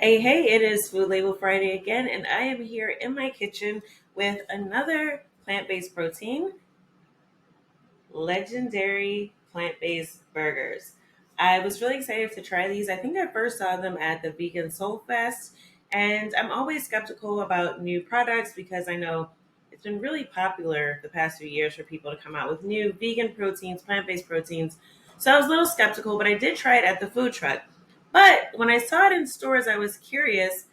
Hey, it is Food Label Friday again, and I am here in my kitchen with another plant based protein, legendary plant based burgers. I was really excited to try these. I think I first saw them at the Vegan Soul Fest, and I'm always skeptical about new products because I know it's been really popular the past few years for people to come out with new vegan proteins, plant based proteins. So I was a little skeptical, but I did try it at the food truck. But when I saw it in stores, I was curious,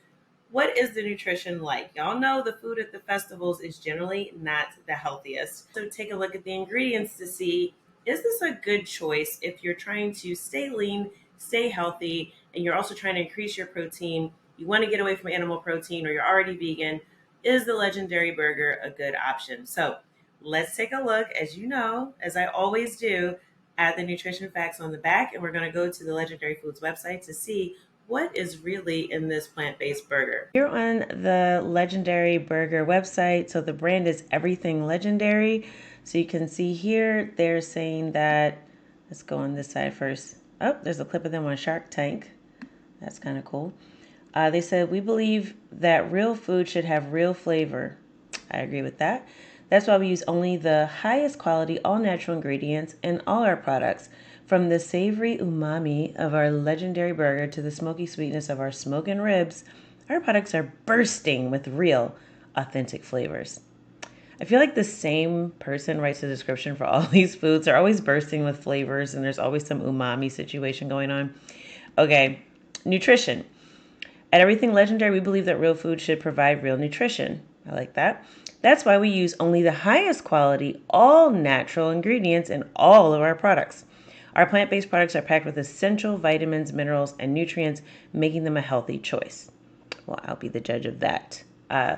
what is the nutrition like? Y'all know the food at the festivals is generally not the healthiest. So take a look at the ingredients to see, is this a good choice if you're trying to stay lean, stay healthy, and you're also trying to increase your protein? You want to get away from animal protein or you're already vegan. Is the legendary burger a good option? So let's take a look, as you know, as I always do, at the nutrition facts on the back. And we're going to go to the Legendary Foods website to see what is really in this plant-based burger. Here on the Legendary Burger website, so the brand is Everything Legendary. So you can see here, they're saying that, let's go on this side first. Oh, there's a clip of them on Shark Tank. That's kind of cool. They said, we believe that real food should have real flavor. I agree with that. That's why we use only the highest quality, all natural ingredients in all our products. From the savory umami of our legendary burger to the smoky sweetness of our smoking ribs, our products are bursting with real, authentic flavors. I feel like the same person writes the description for all these foods. They're always bursting with flavors, and there's always some umami situation going on. Okay, nutrition. At Everything Legendary, we believe that real food should provide real nutrition. I like that. That's why we use only the highest quality, all natural ingredients in all of our products. Our plant-based products are packed with essential vitamins, minerals, and nutrients, making them a healthy choice. Well, I'll be the judge of that. And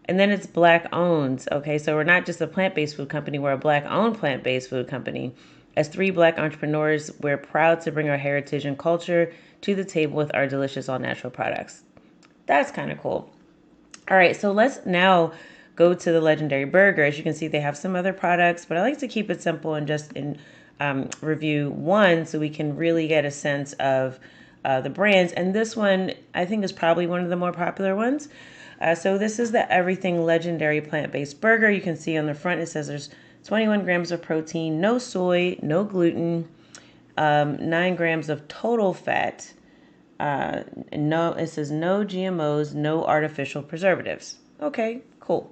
then it's Black owned. Okay, so we're not just a plant-based food company, we're a Black owned plant-based food company. As three Black entrepreneurs, we're proud to bring our heritage and culture to the table with our delicious all-natural products. That's kind of cool. All right, so let's now go to the Legendary Burger. As you can see, they have some other products, but I like to keep it simple and just review one so we can really get a sense of the brands. And this one, I think, is probably one of the more popular ones. So this is the Everything Legendary plant-based burger. You can see on the front, it says there's 21 grams of protein, no soy, no gluten, 9 grams of total fat. It says no GMOs, no artificial preservatives. Okay, cool.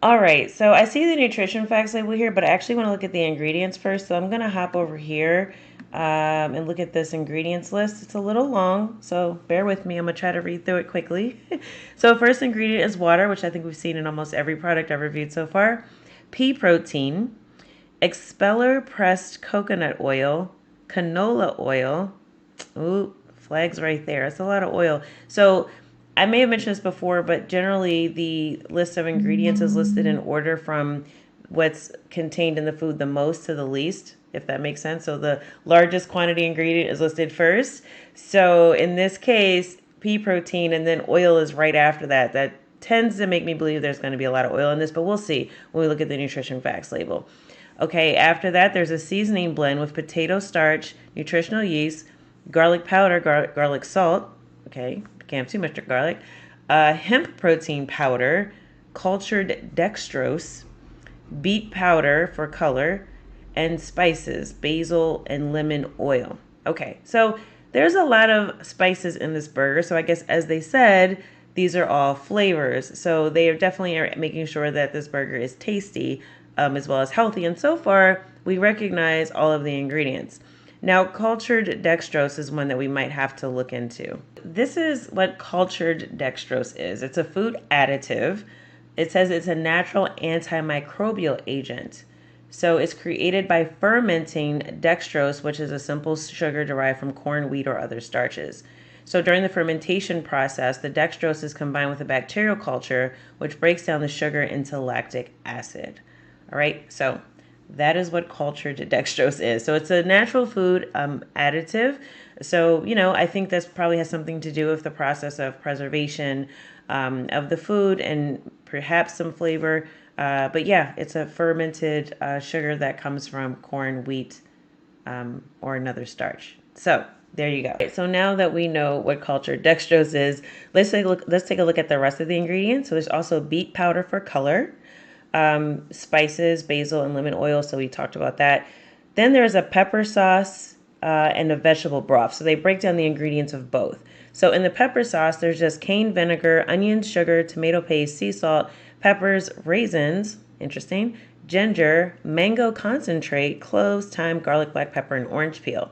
All right, so I see the nutrition facts label here, but I actually want to look at the ingredients first. So I'm going to hop over here and look at this ingredients list. It's a little long, so bear with me. I'm going to try to read through it quickly. So first ingredient is water, which I think we've seen in almost every product I've reviewed so far. Pea protein, expeller pressed coconut oil, canola oil. Ooh, flags right there. That's a lot of oil. So I may have mentioned this before, but generally the list of ingredients is listed in order from what's contained in the food the most to the least, if that makes sense. So the largest quantity ingredient is listed first. So in this case, pea protein and then oil is right after that. That tends to make me believe there's going to be a lot of oil in this, but we'll see when we look at the nutrition facts label. Okay, after that, there's a seasoning blend with potato starch, nutritional yeast, garlic powder, garlic salt. Okay, can't have too much garlic. Hemp protein powder, cultured dextrose, beet powder for color, and spices, basil and lemon oil. Okay, so there's a lot of spices in this burger. So I guess, as they said, these are all flavors. So they are definitely making sure that this burger is tasty as well as healthy. And so far, we recognize all of the ingredients. Now, cultured dextrose is one that we might have to look into. This is what cultured dextrose is. It's a food additive. It says it's a natural antimicrobial agent. So it's created by fermenting dextrose, which is a simple sugar derived from corn, wheat, or other starches. So during the fermentation process, the dextrose is combined with a bacterial culture, which breaks down the sugar into lactic acid. All right, so that is what cultured dextrose is. So it's a natural food additive. So, I think this probably has something to do with the process of preservation of the food and perhaps some flavor. But yeah, it's a fermented sugar that comes from corn, wheat, or another starch. So There you go. So now that we know what cultured dextrose is, let's take a look at the rest of the ingredients. So there's also beet powder for color, spices, basil, and lemon oil. So we talked about that. Then there's a pepper sauce and a vegetable broth. So they break down the ingredients of both. So in the pepper sauce, there's just cane vinegar, onions, sugar, tomato paste, sea salt, peppers, raisins, interesting, ginger, mango concentrate, cloves, thyme, garlic, black pepper, and orange peel.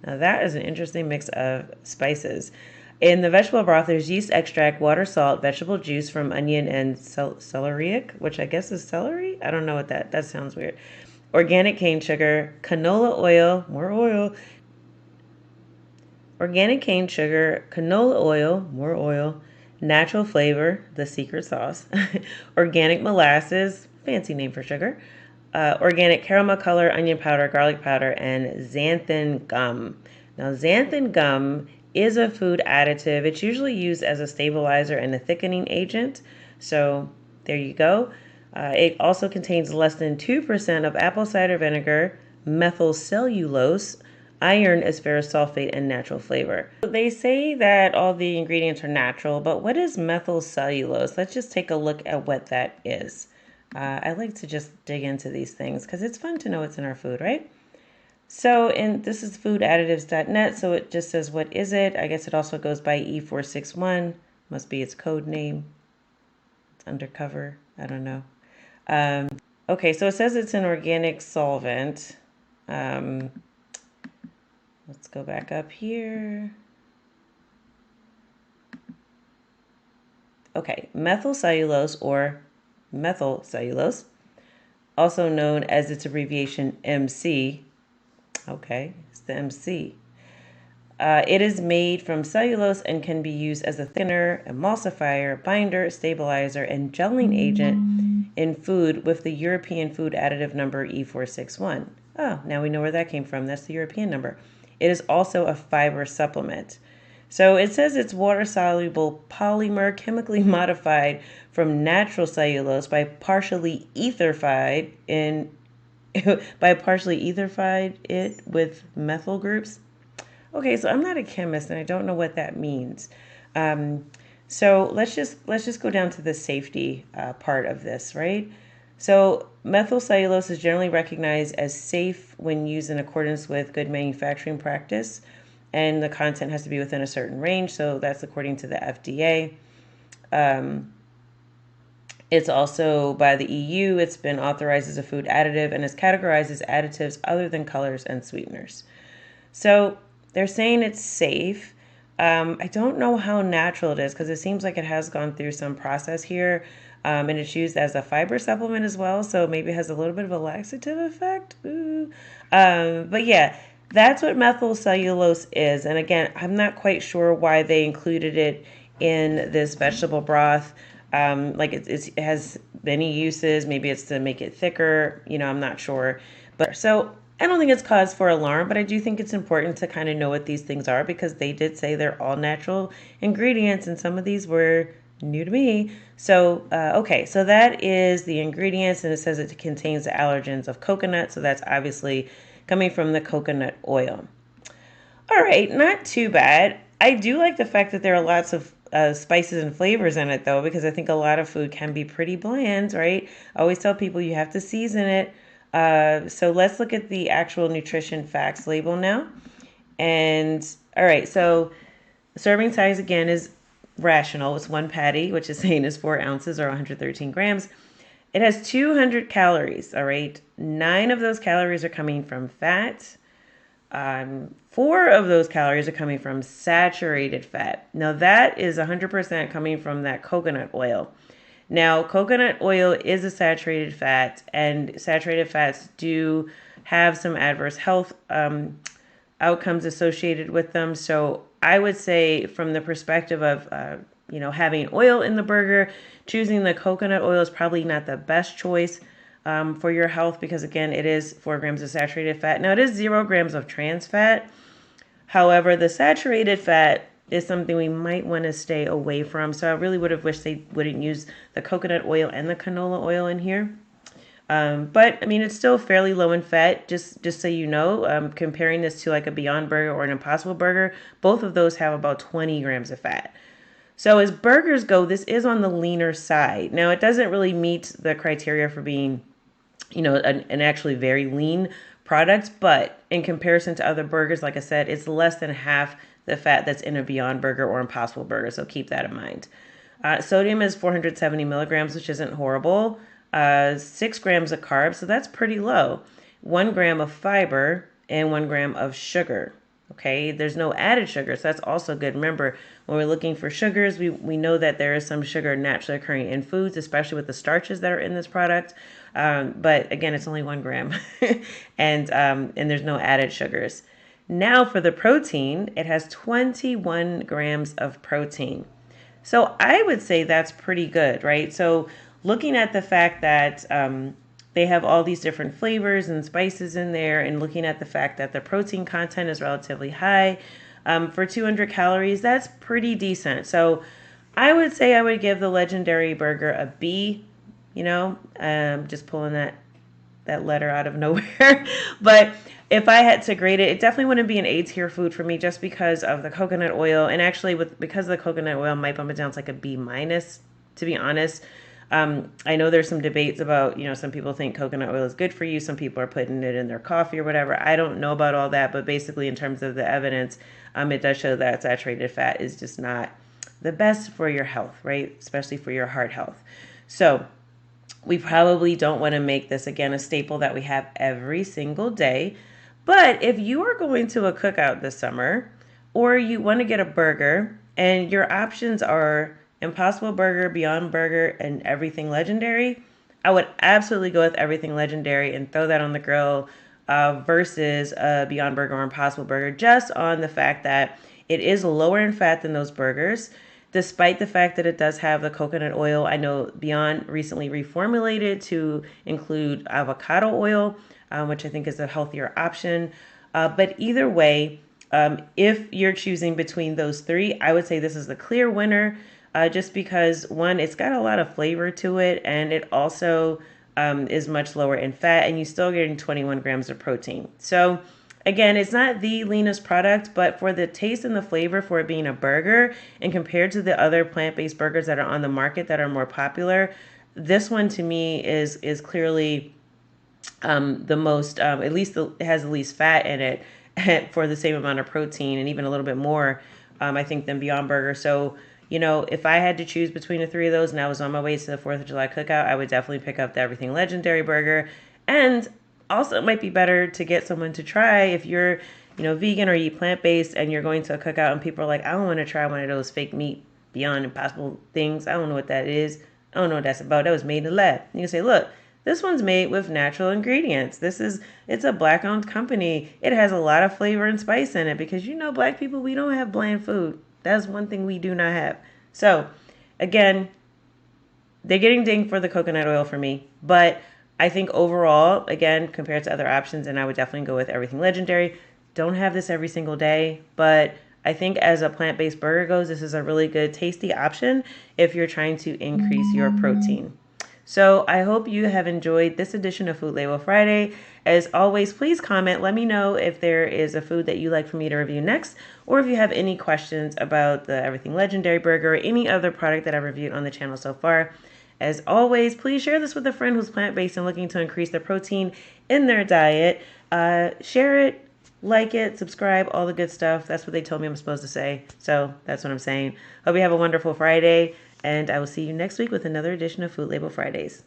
Now that is an interesting mix of spices. In the vegetable broth, there's yeast extract, water, salt, vegetable juice from onion and celeriac, which I guess is celery. I don't know what that sounds weird. Organic cane sugar, canola oil, more oil. Organic cane sugar, canola oil, more oil. Natural flavor, the secret sauce. Organic molasses, fancy name for sugar. Organic caramel color, onion powder, garlic powder, and xanthan gum. Now, xanthan gum is a food additive. It's usually used as a stabilizer and a thickening agent. So there you go. It also contains less than 2% of apple cider vinegar, methyl cellulose, iron as ferrous sulfate, and natural flavor. They say that all the ingredients are natural, but what is methyl cellulose? Let's just take a look at what that is. I like to just dig into these things because it's fun to know what's in our food, right? So, and this is foodadditives.net, so it just says, what is it? I guess it also goes by E461, must be its code name. It's undercover, I don't know. Okay, so it says it's an organic solvent. Let's go back up here. Okay, methyl cellulose or methyl cellulose, also known as its abbreviation MC. Okay, it's the MC. It is made from cellulose and can be used as a thinner, emulsifier, binder, stabilizer, and gelling agent in food with the European food additive number E461. Oh, now we know where that came from. That's the European number. It is also a fiber supplement. So it says it's water-soluble polymer chemically modified from natural cellulose by partially ether-fied it with methyl groups. Okay, so I'm not a chemist and I don't know what that means. So let's just go down to the safety part of this, right? So methyl cellulose is generally recognized as safe when used in accordance with good manufacturing practice, and the content has to be within a certain range. So that's according to the FDA. It's also by the EU. It's been authorized as a food additive and is categorized as additives other than colors and sweeteners. So they're saying it's safe. I don't know how natural it is because it seems like it has gone through some process here. And it's used as a fiber supplement as well. So maybe it has a little bit of a laxative effect. But yeah, that's what methyl cellulose is. And again, I'm not quite sure why they included it in this vegetable broth. Like it has many uses. Maybe it's to make it thicker. I'm not sure. But so I don't think it's cause for alarm, but I do think it's important to kind of know what these things are because they did say they're all natural ingredients, and some of these were new to me. So, okay, so that is the ingredients, and it says it contains the allergens of coconut, so that's obviously coming from the coconut oil. All right, not too bad. I do like the fact that there are lots of spices and flavors in it, though, because I think a lot of food can be pretty bland, right? I always tell people you have to season it. So let's look at the actual nutrition facts label now. And all right, so serving size again is rational. It's one patty, which is saying is 4 ounces or 113 grams. It has 200 calories, all right? 9 of those calories are coming from fat. 4 of those calories are coming from saturated fat. Now that is 100% coming from that coconut oil. Now, coconut oil is a saturated fat, and saturated fats do have some adverse health outcomes associated with them. So I would say from the perspective of, having oil in the burger, choosing the coconut oil is probably not the best choice for your health because, again, it is 4 grams of saturated fat. Now, it is 0 grams of trans fat. However, the saturated fat is something we might want to stay away from. So I really would have wished they wouldn't use the coconut oil and the canola oil in here. But I mean, it's still fairly low in fat. Just so you know, comparing this to like a Beyond Burger or an Impossible Burger, both of those have about 20 grams of fat. So as burgers go, this is on the leaner side. Now, it doesn't really meet the criteria for being, an actually very lean product, but in comparison to other burgers, like I said, it's less than half the fat that's in a Beyond Burger or Impossible Burger. So keep that in mind. Sodium is 470 milligrams, which isn't horrible. 6 grams of carbs, so that's pretty low. 1 gram of fiber and 1 gram of sugar. Okay, there's no added sugar, so that's also good. Remember, when we're looking for sugars, we know that there is some sugar naturally occurring in foods, especially with the starches that are in this product. But again, it's only 1 gram, and there's no added sugars. Now for the protein, it has 21 grams of protein. So I would say that's pretty good, right? So looking at the fact that they have all these different flavors and spices in there, and looking at the fact that the protein content is relatively high, for 200 calories, that's pretty decent. So I would say I would give the Legendary Burger a B. Just pulling that letter out of nowhere. But if I had to grade it, it definitely wouldn't be an A tier food for me, just because of the coconut oil. And actually, because of the coconut oil, might bump it down to like a B minus, to be honest. I know there's some debates about, some people think coconut oil is good for you. Some people are putting it in their coffee or whatever. I don't know about all that, but basically in terms of the evidence, it does show that saturated fat is just not the best for your health, right? Especially for your heart health. So we probably don't want to make this, again, a staple that we have every single day. But if you are going to a cookout this summer, or you want to get a burger and your options are Impossible Burger, Beyond Burger, and Everything Legendary, I would absolutely go with Everything Legendary and throw that on the grill versus Beyond Burger or Impossible Burger, just on the fact that it is lower in fat than those burgers, despite the fact that it does have the coconut oil. I know Beyond recently reformulated to include avocado oil, which I think is a healthier option. But either way, if you're choosing between those three, I would say this is the clear winner, just because, one, it's got a lot of flavor to it, and it also is much lower in fat, and you're still getting 21 grams of protein. So again, it's not the leanest product, but for the taste and the flavor, for it being a burger, and compared to the other plant-based burgers that are on the market that are more popular, this one to me is clearly the most, at least it has the least fat in it for the same amount of protein, and even a little bit more, I think, than Beyond Burger. So, if I had to choose between the three of those and I was on my way to the 4th of July cookout, I would definitely pick up the Everything Legendary Burger. And also, it might be better to get someone to try if you're, vegan or eat plant-based, and you're going to a cookout and people are like, I don't want to try one of those fake meat Beyond Impossible things. I don't know what that is. I don't know what that's about. That was made in the lab. And you can say, look, this one's made with natural ingredients. It's a black-owned company. It has a lot of flavor and spice in it, because black people, we don't have bland food. That's one thing we do not have. So, again, they're getting dinged for the coconut oil for me. But I think overall, again, compared to other options, and I would definitely go with Everything Legendary. Don't have this every single day, but I think as a plant-based burger goes, this is a really good, tasty option if you're trying to increase your protein. So I hope you have enjoyed this edition of Food Label Friday. As always, please comment. Let me know if there is a food that you'd like for me to review next, or if you have any questions about the Everything Legendary Burger or any other product that I've reviewed on the channel so far. As always, please share this with a friend who's plant-based and looking to increase their protein in their diet. Share it, like it, subscribe, all the good stuff. That's what they told me I'm supposed to say. So that's what I'm saying. Hope you have a wonderful Friday, and I will see you next week with another edition of Food Label Fridays.